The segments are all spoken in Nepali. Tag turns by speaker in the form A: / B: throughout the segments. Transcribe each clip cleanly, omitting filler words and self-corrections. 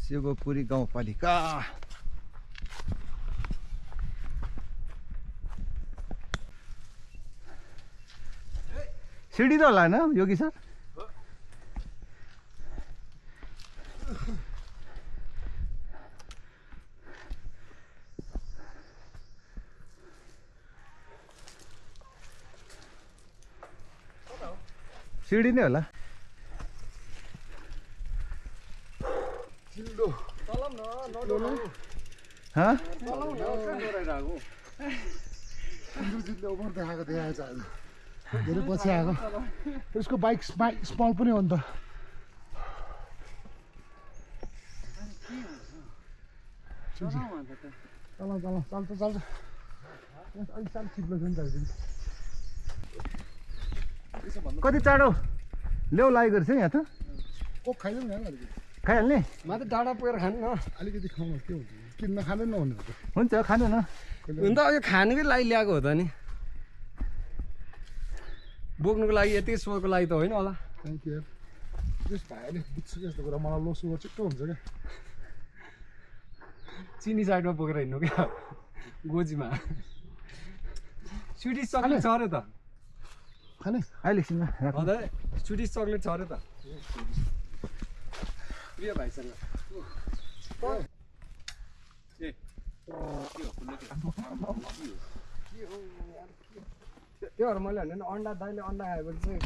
A: शिवपुरी गाउँपालिका सिडी त होला होइन योगी सर सिडी नै होला
B: धेरै पछि आएको उसको बाइक स्मल पनि हो नि त चल्छ अलिक साह्रो चिप्लो छ नि त
A: कति चाँडो ल्याउ लागेको रहेछ यहाँ त
B: कोक खाइदिउँ न अलिकति
A: खाइहाल्ने
C: माथि डाँडा पुगेर खानु न
B: अलिकति खाउँ के हुन्छ किन्न खानु नहुने हो
A: हुन्छ खानु न
C: हुन त यो खानुकै लागि ल्याएको हो त नि बोक्नुको लागि यति सोको लागि त होइन होला
B: थ्याङ्क यू त्यस भाइले बुझ्छु यस्तो कुरा मलाई लो सुगर छिट्टो हुन्छ क्या
C: चिनी साइडमा बोकेर हिँड्नु क्या गोजीमा स्विडिस चक्लेट छ अरे त
B: खाने
A: अहिले एकछिनमा
C: हजुर स्विडिस चक्लेट छ अरे त प्रिय भाइसँग त्योहरू मैले भने अन्डा दाइले अन्डा खाएपछि चाहिँ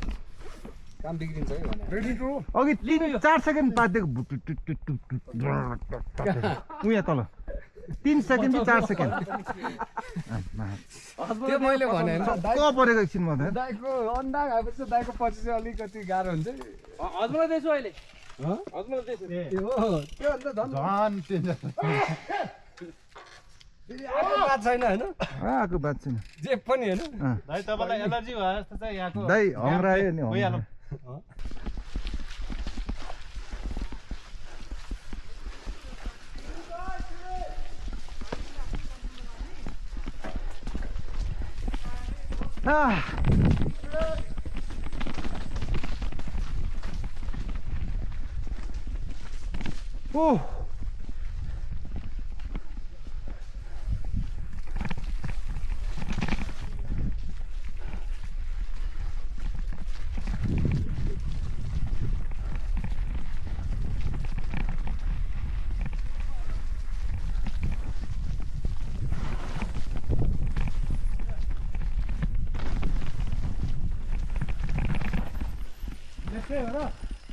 C: काम बिग्रिन्छ है भने
B: रेडी टु
A: अघि 3-4 सेकेन्ड बाँधिदिएको उहाँ तल 3 सेकेन्ड कि 4 सेकेन्ड
C: त्यो मैले भने
A: क परेको एकछिनमा त
C: दाइको अन्डा खाएपछि दाइको पछि चाहिँ अलिकति गाह्रो हुन्छ
D: हजुरलाई दिएछु अहिले हजुरलाई दिएछु
C: त्यो त्यो अन्त झन्
B: झन्
C: आएको बात छैन होइन
A: आएको बात छैन
C: जे पनि होइन
D: भाइ तपाईँलाई एलर्जी भयो जस्तो चाहिँ यहाँको
A: दाइ हङ्ग्रायो नि
D: भइहाल्यो
A: ओ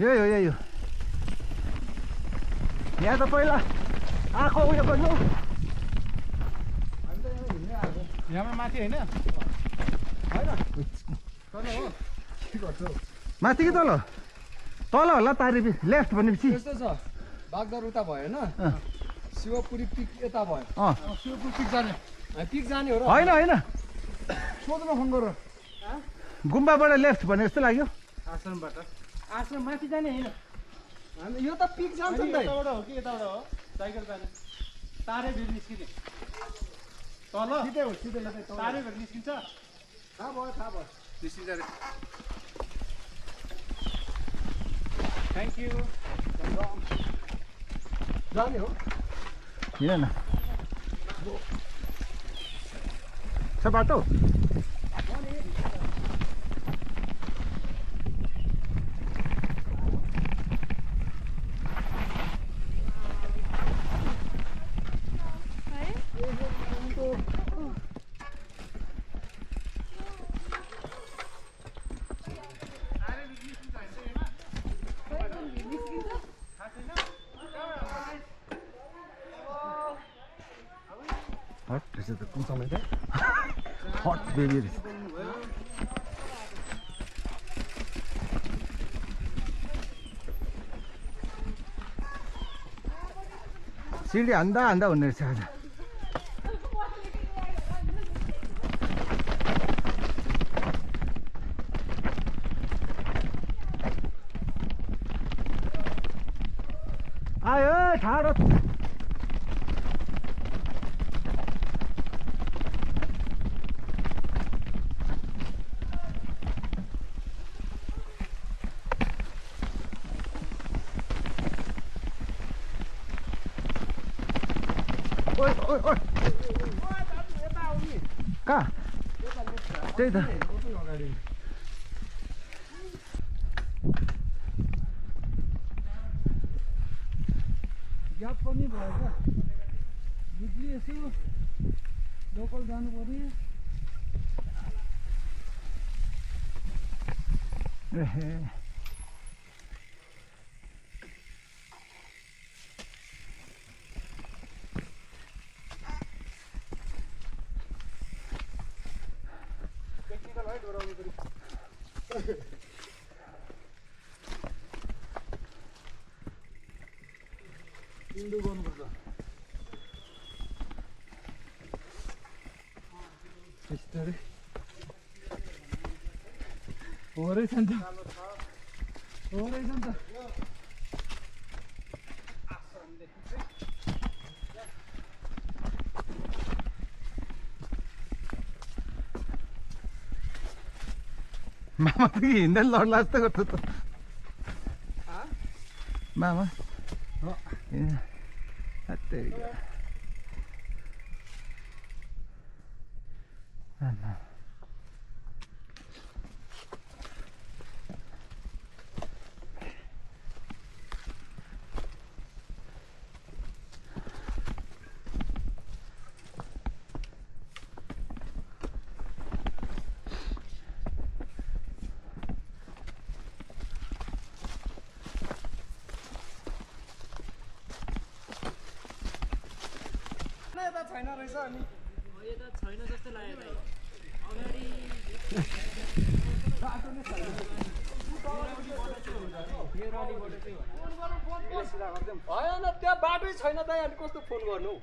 A: यही हो यहाँ त पहिला आँखो उयो गर्नु
D: यहाँबाट माथि होइन
A: माथि कि तल तल होला तारी लेफ्ट भनेपछि
C: यस्तो छ बागदर उता भयो होइन शिवपुरी पिक यता भयो
B: शिवपुर पिक जाने
C: पिक जाने हो र
A: होइन
B: सोध्न फोन गरेर
A: गुम्बाबाट लेफ्ट भने जस्तो लाग्यो
D: आश्रमबाट
C: आश्रम माथि जाने होइन यो त पिक जान्छ नि त
D: यताबाट हो कि यताबाट हो साइकल जाने तारे भिड निस्किने तल
B: सिधै हो सिधै
D: तारे भिड निस्किन्छ
B: थाहा भयो
D: निस्किन्छ अरे थ्याङ्क यू
C: जाने हो
A: हिँड न छ बाटो हट रहेछ त कुन समय त हट बेबी रहेछ सिडी हान्दा हुने रहेछ आज आयो ठाडो ओइ कहाँ त्यही त
B: ग्याप पनि भयो क्या बिक्री यसो लोकल जानु पर्यो इन्डो गर्नुपर्छ
C: यस्तै हो रहेछ नि त हो रहेछ नि त
A: मामा त हिँड्दै लड्ला जस्तो गर्छ त मामा
C: छैन रहेछ अनि
D: यो त छैन जस्तो लाग्यो भाइ अगाडि
C: होइन त्यहाँ बाटै छैन त अनि कस्तो फोन गर्नु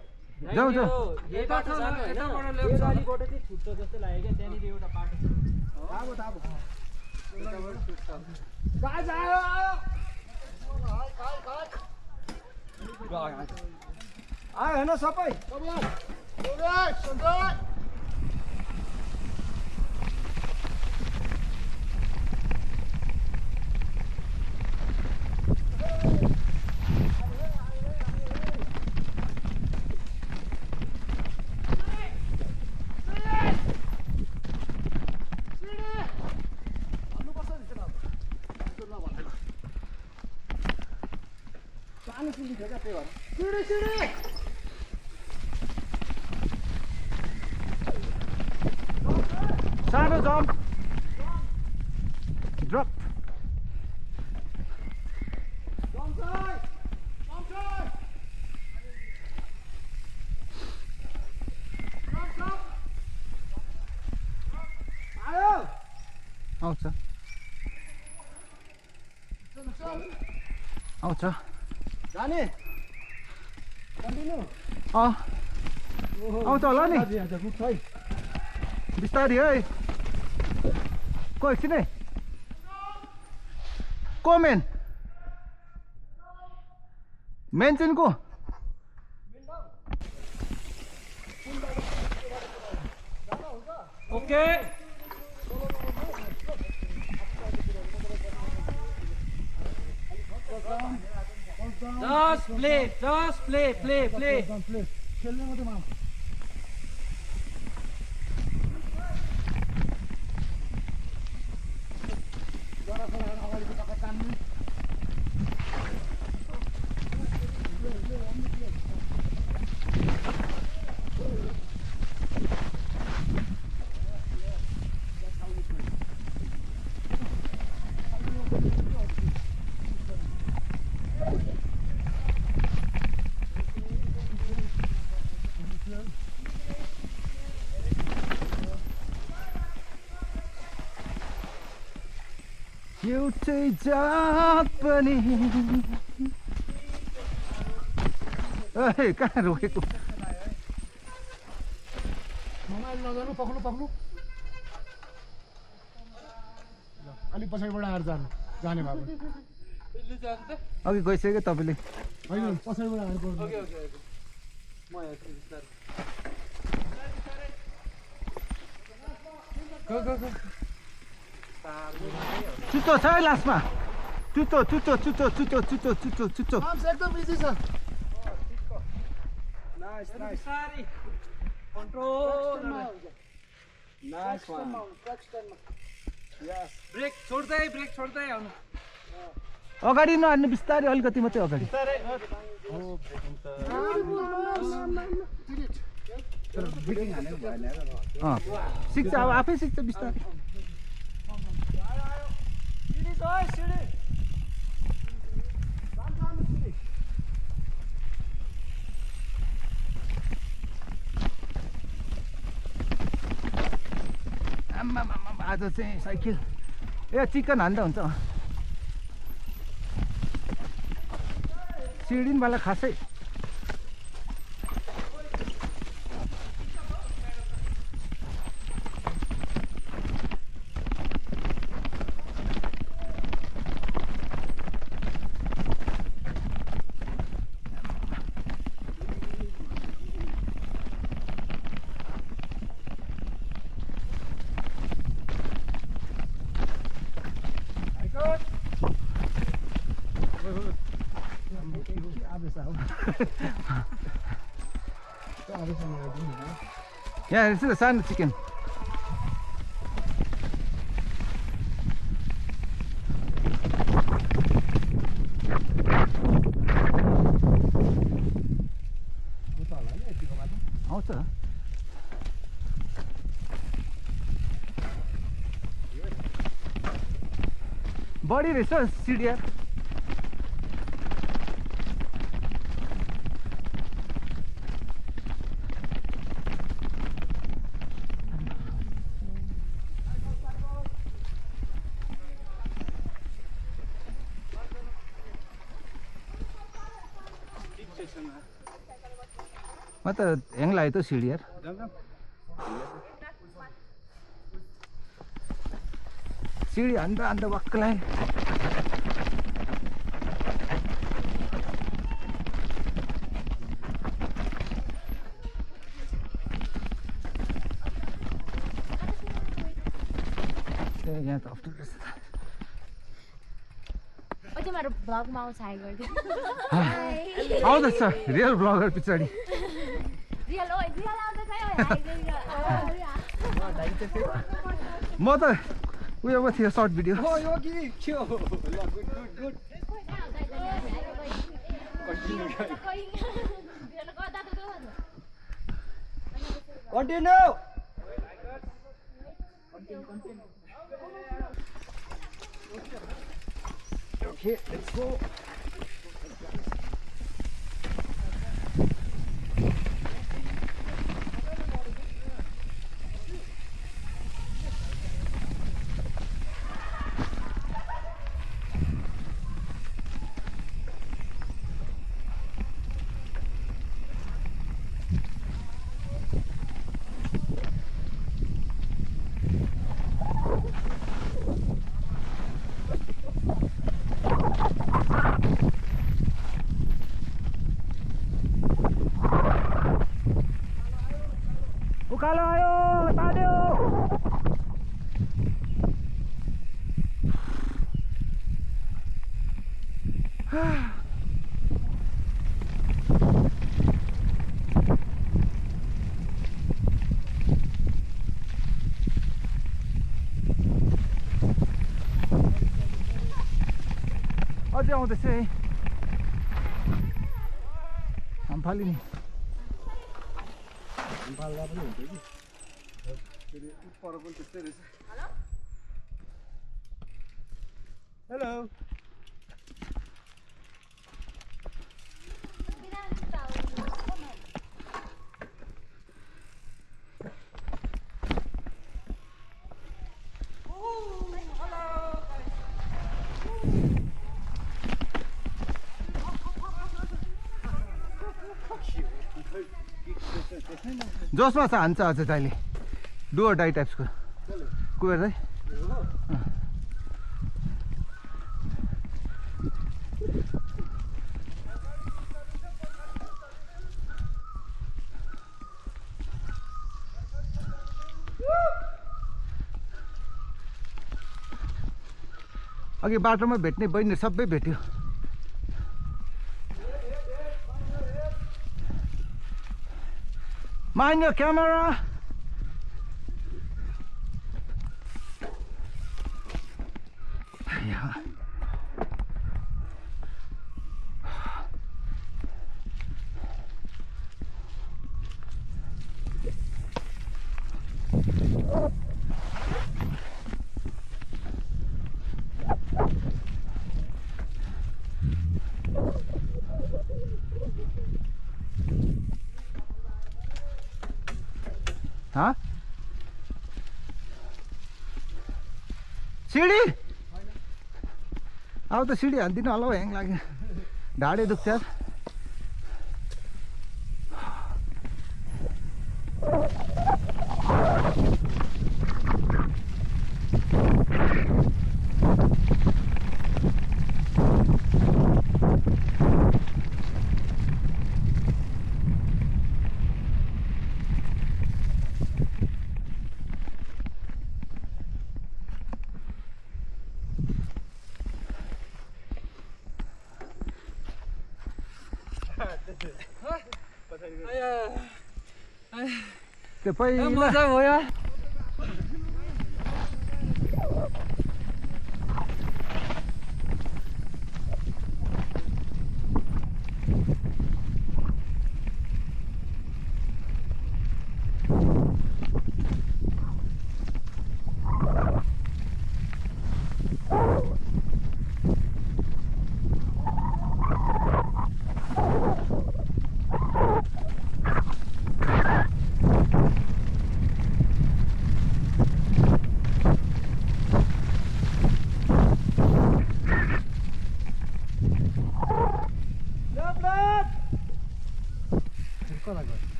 A: जाऊ जाऊ
D: यो बाटो जानु हैन अलिबाट चाहिँ छुट्छ जस्तो लाग्यो क्या त्यहाँनिर एउटा बाटो छ
C: आयो होइन सबै
A: सानो जम्प ड्रप आउँछ आउँछ
C: जाने कन्टिन्यू
A: आउँछ होला नि बिस्तारी है को एकछिन है को मेन चाहिँ को
D: ओके just play
B: खेल्ने मात्रै माम
A: एउटै जात पनि कहाँ रोकेको
B: मोबाइल नजानु पक्नु अलिक पछाडिबाट आएर जाने भएको
A: अघि गइसक्यो तपाईँले
B: होइन पछाडिबाट आएर
A: चुच्चो छ है लास्टमा चुच्चो
B: एकदम बिजी छ
C: Nice, nice.
D: बिस्तारै control
C: Nice one. Yes.
D: Break छोड्दै आउनु
B: अगाडि नहान्नु बिस्तारै अलिकति मात्रै अगाडि
D: बिस्तारै
B: सिक्छ अब आफै सिक्छ बिस्तारै आम्मा आज चाहिँ साइकल ए चिकन हान्दा हुन्छ सिडिनवाला खासै यहाँ हेर्छु सानो चिकन आउँछ बढी रहेछ सिडिया म त ह्याङ लाग्यो त सिडी यार सिडी हान्दा वाक्क लाग्यो यहाँ त अप्ठ्यारो रहेछ
E: तिमीहरू भ्लगमा आउँछ हाई गरिदिनु
B: आउँदैछ रियल ब्लगर पछाडि
E: रियल आउँदैछ
B: म त उयो पो थियो short video
C: Oh, Yogi, chill. Good, good. Continue. Okay, let's go.
B: उकालो आयो तान्यो अझै आउँदैछ है हामफाली नि
C: Hello.
B: जोसमा छ हान्छ अझ तैँले डुवर डाई टाइप्सको कुहेर्दै अघि बाटोमा भेट्ने बहिनी सबै भेट्यो
A: Mind your camera. Yeah. Huh? CD अब त सिडी हान्दिनँ होला हौ ह्याङ लाग्यो ढाडे दुख्छ यार त्यो पहिला
B: मजा भयो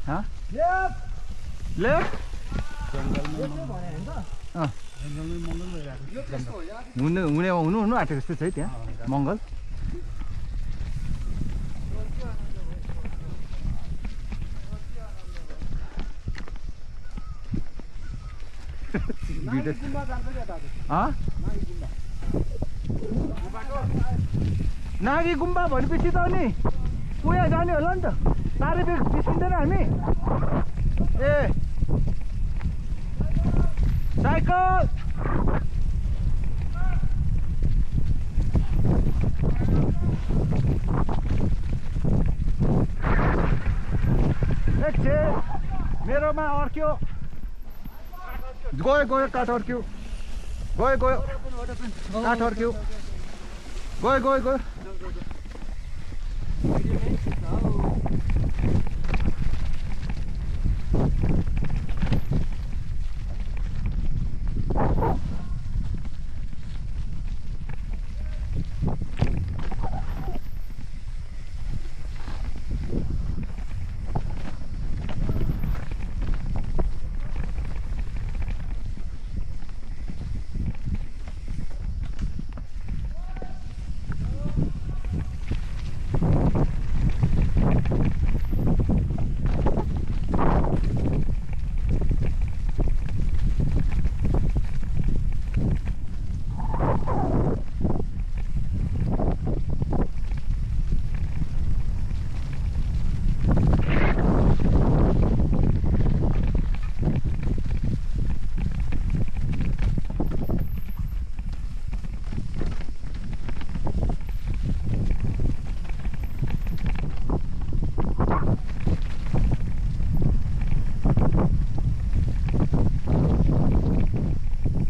A: Huh? Left? हुनु आँटेको जस्तो छ है त्यहाँ मङ्गल नागी गुम्बा भनेपछि त अनि उहाँ जाने होला नि त तारेपेक निस्किँदैन हामी ए साइकल एकछिन मेरोमा अर्क्यो गयो काठ अर्क्यो गयो काठ अर्क्यो गयो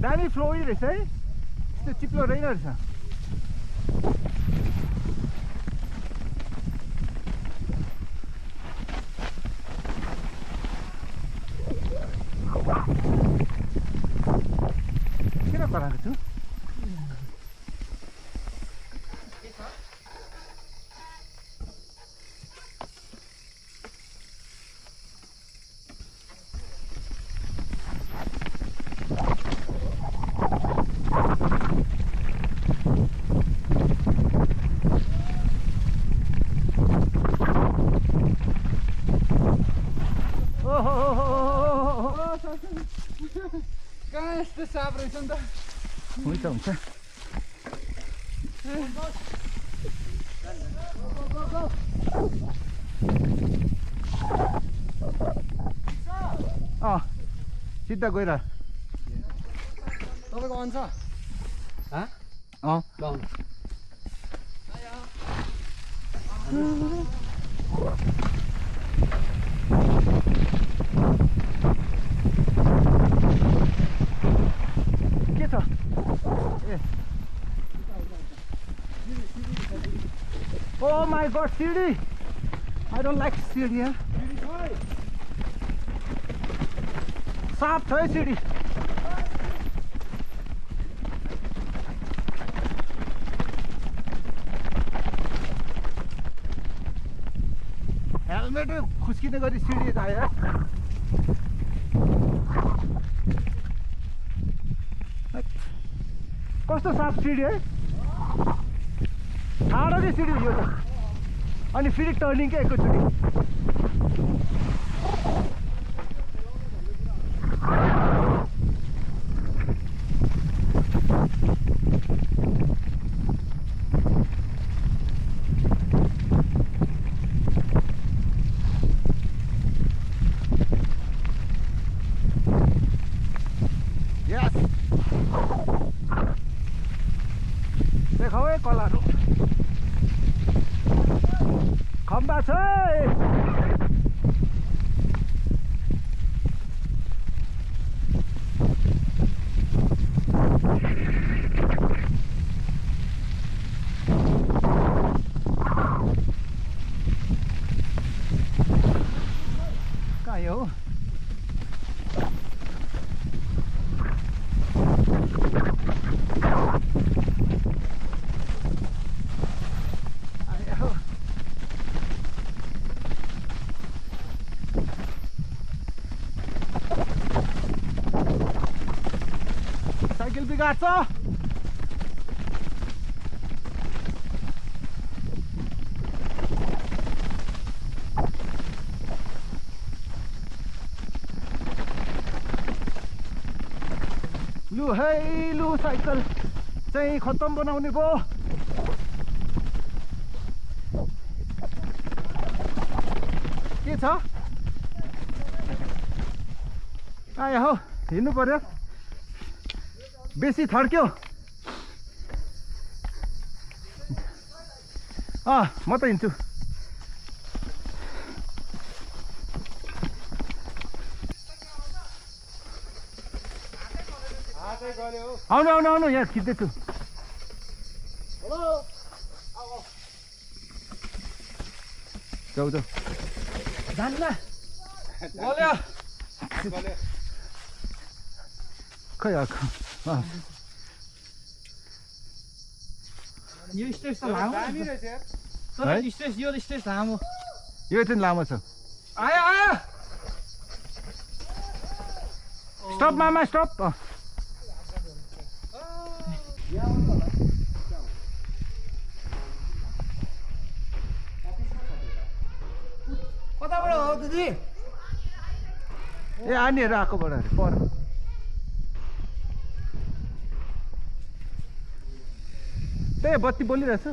A: दामी फ्लो रहेछ है त्यो चिप्लो रहेन रहेछ किन कराएको छु
B: कहाँ यस्तो साप रहेछ नि त
A: हुन्छ
B: Go.
A: सिधा गइरह
C: तपाईँको अन छ ल
A: के छ ए Oh my god, CD I don't like CD यार साप छ है सिडी हेलमेट खुस्किने गरी सिडी छ यार कस्तो साप सिडी है ठाडो के सिडी यो त अनि फेरि टर्निङ के एकैचोटि यस देखाऊ है कलाहरू खम्बा छ कहाँ यो साइकल बिगाड्छ लु है लु साइकल चाहिँ खत्तम बनाउने पो के छ आयो हौ हिँड्नु पर्यो बेसी थर्क्यो म त हिँड्छु आउनु आउनु आउनु यहाँ खिच्दैछु जाऊ जाऊ
B: जान्न गल्यो
A: खै आएको
B: यो स्टेज त लामो तर स्टेज यो स्टेज लामो
A: यो चाहिँ लामो छ
B: आयो आयो
A: स्टप मामा स्टप
B: कताबाट हो दिदी
A: ए आनीहरू आएकोबाट अरे पर त्यही बत्ती बोलिरहेछ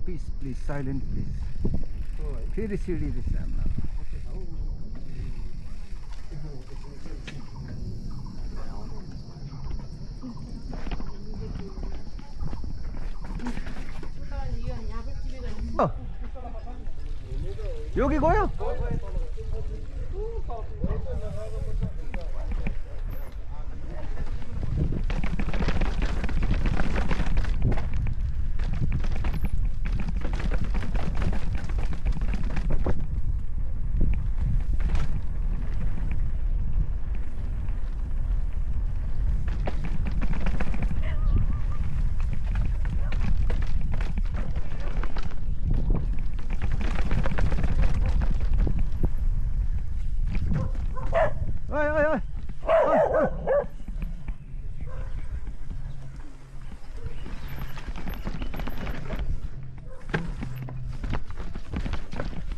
A: प्लिज प्लिज साइलेन्ट प्लिज फेरि सिडी रहेछ हाम्रो योगी गयो ओए ओए ओए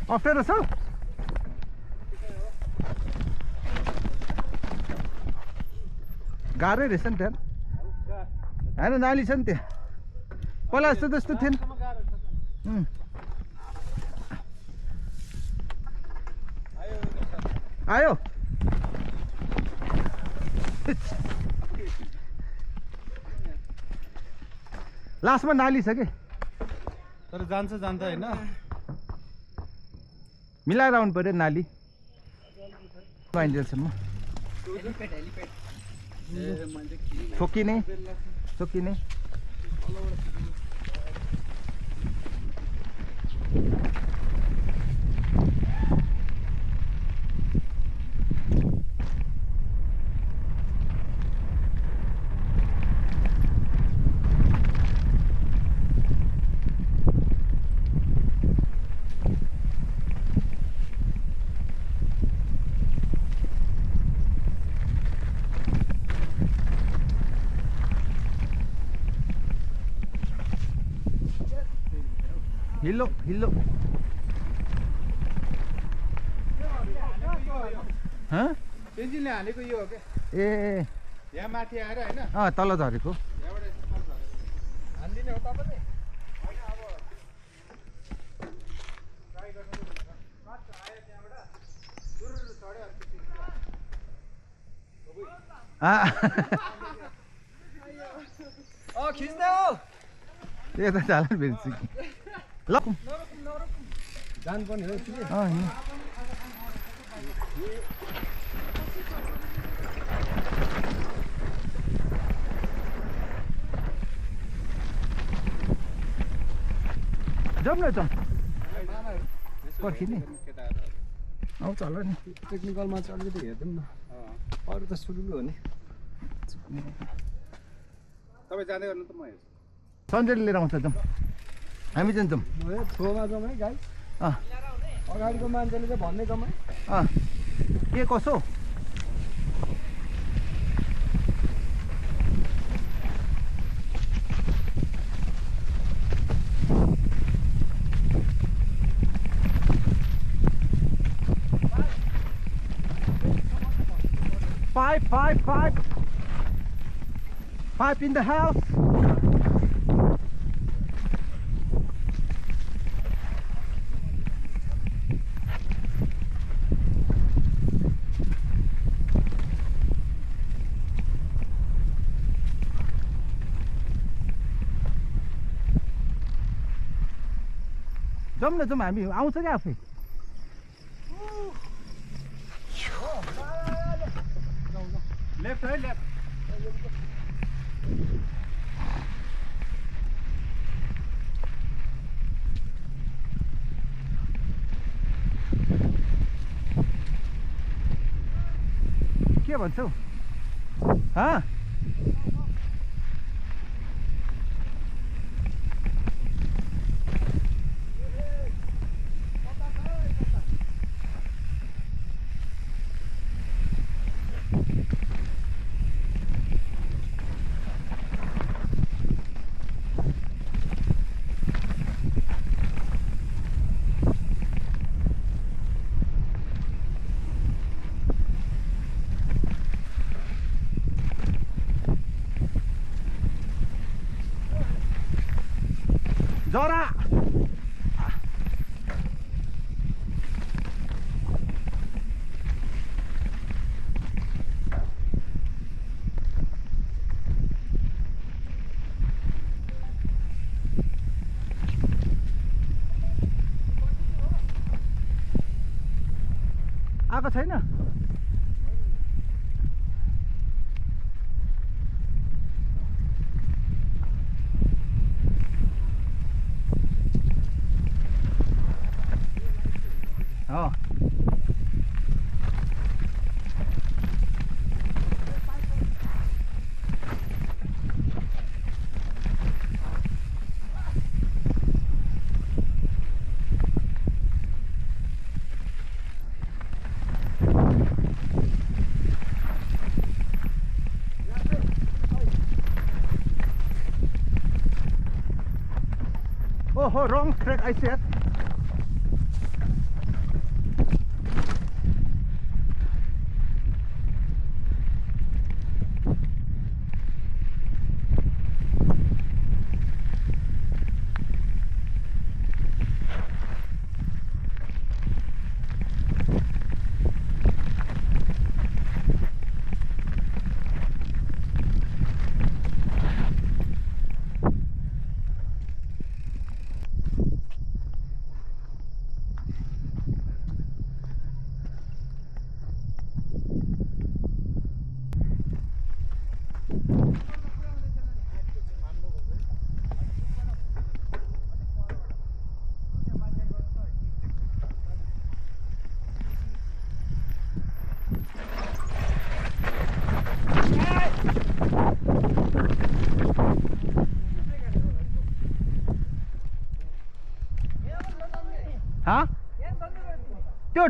A: अप्ठ्यारो छ गाह्रै रहेछ नि त्यहाँ होइन नाली छ नि त्यहाँ पहिला जस्तो त्यस्तो थिएन आयो लास्टमा नाली छ कि
B: तर जान्छ होइन
A: मिलाएर आउनु पर्यो नाली पाइन्जेलसम्म छोकिने हिलो
B: पेन्जिनले हालेको यो हो क्या
A: ए
B: यहाँ माथि आएर होइन
A: तल झरेको
B: हानिदिने हो तपाईँले
C: खिच्दै हो
A: त्यो त झाला भेट्छ कि ल
C: जानुपर्ने हो
A: जाउँ न जाउँ पर्खिने आउँछ होला नि
C: टेक्निकलमा चाहिँ अलिकति हेरिदिउँ न अरू त सुरु हो नि
B: तपाईँ जाँदै गर्नु त म हेर्छु
A: सन्जयले लिएर आउँछ जाउँ हामी चाहिँ जाउँ
C: थ्रोमा जाउँ है गाई अगाडिको मान्छेले चाहिँ भन्ने जाउँ है
A: के कसो Five in the house. जाउँ न जाउँ हामी आउँछ क्या आफै
B: लेफ्ट है लेफ्ट
A: के भन्छौ हाँ जरा आएको छैन Oh, wrong track, I said.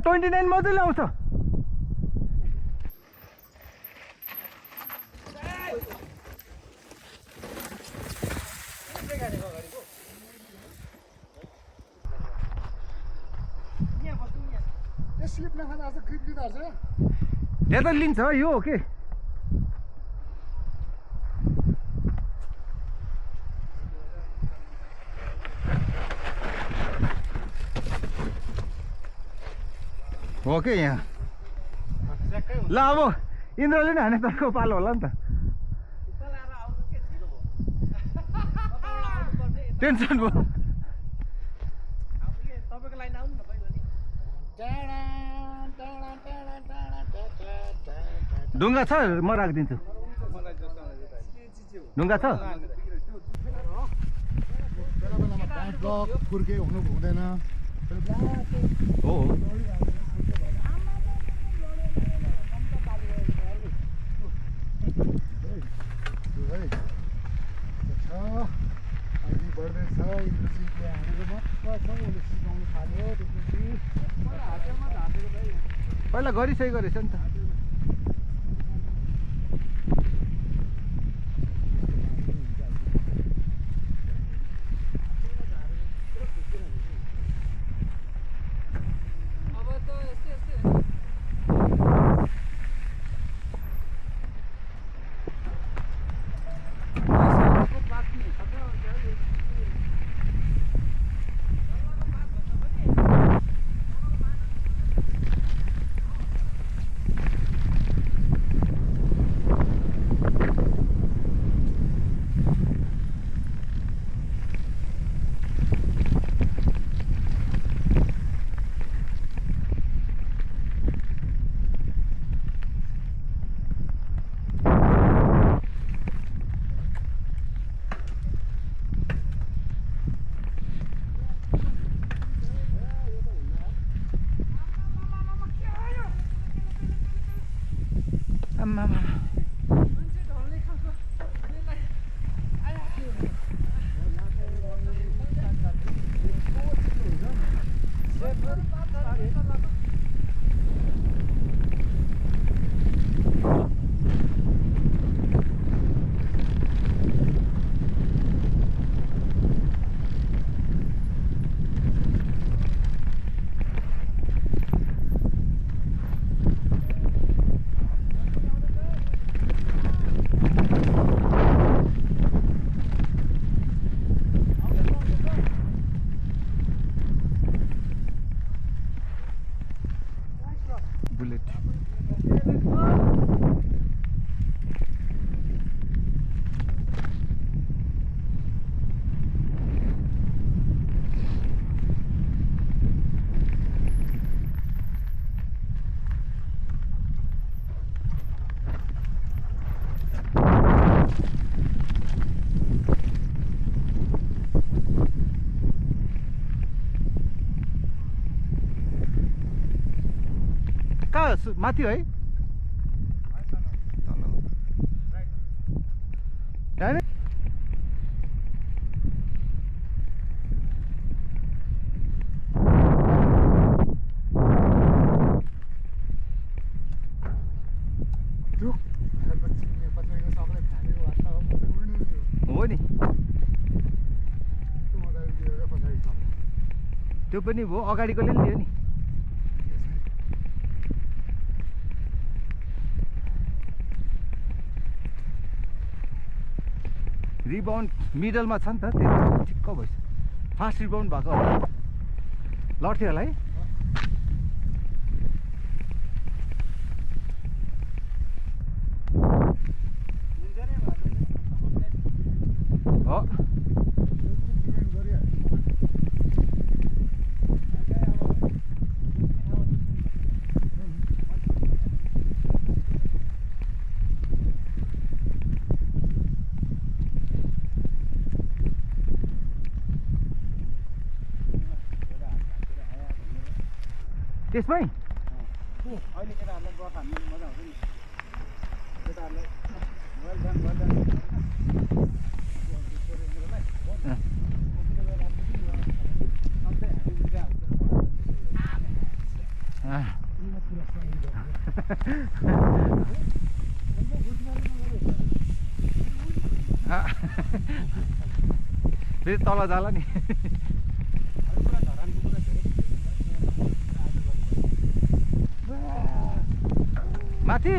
A: 29 मात्रै ल्याउँछ
C: स्लिप नखाँदा आज ग्रिप लिँदा छ
A: त्यहाँ त लिन्छ यो हो के हो के यहाँ ल अब इन्द्रले नि हाने तर्को पालो होला नि त टेन्सन भयो
B: तपाईँको लाइन आउनु न पहिला नि
A: ढुङ्गा छ म राखिदिन्छु ढुङ्गा छ
C: बेला बेलामा ब्याक ब्लक फुर्के हुनु हुँदैन
A: हो
C: बढ्दैछ इन्द्रजीले हानेको मात्र छ उसले सिकाउनु थाल्यो त्यसपछि
A: पहिला गरिसकेको रहेछ नि त माथि है हो नि त्यो पनि भयो अगाडिकोले नि लियो नि रिबाउन्ड मिडलमा छ नि त त्यो ठिक्क भइस फास्ट रिबाउन्ड भएको होला लड्थ्यो होला है हो त्यसमै
B: अहिले केटाहरूलाई गफ हान्नु मजा आउँछ नि केटाहरूलाई वेल डन
A: फेरि तल जाला नि
D: पुरा धरानको पुरा धेरै
A: माथि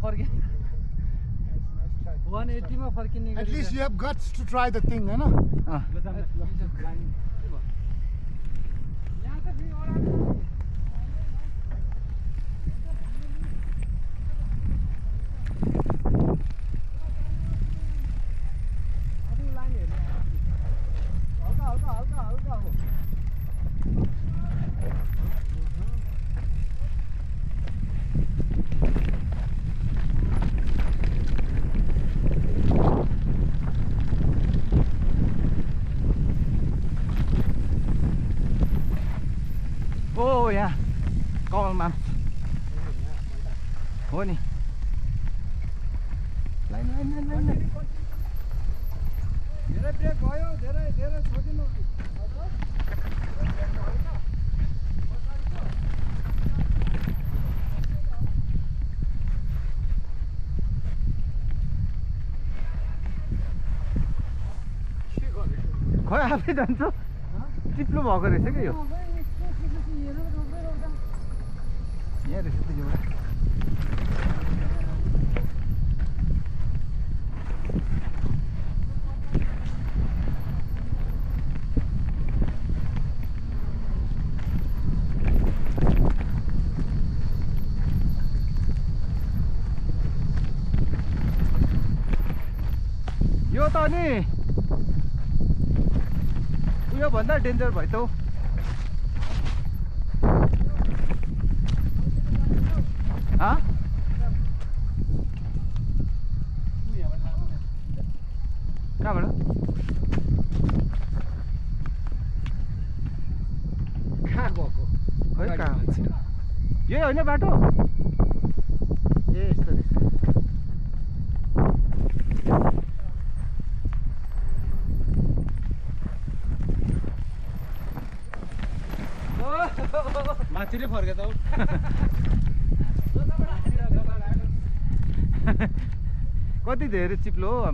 B: फर्किने 180 मा फर्किने
C: At least you have guts to try the thing, है ना?
B: यहाँ त फेरि ओह्रालो आफ्नो लाइन हेर्नु हल्का हल्का हल्का हल्का हो
A: ओ यहाँ कमलमा हो नि लाइन लाइन लाइन लाइन
C: धेरै ब्रेक भयो धेरै धेरै छोडिनु
A: खै आफै जान्छ चिप्लो भएको रहेछ क्या यो यहाँ रहेछ त एउटा यो त नि उयो भन्दा डेन्जर भयो त हौ कहाँबाट
C: कहाँ गएको
A: खै कहाँ यही होइन बाटो ए यस्तो रहेछ
D: माथिरै फर्के त
A: कति धेरै चिप्लो हो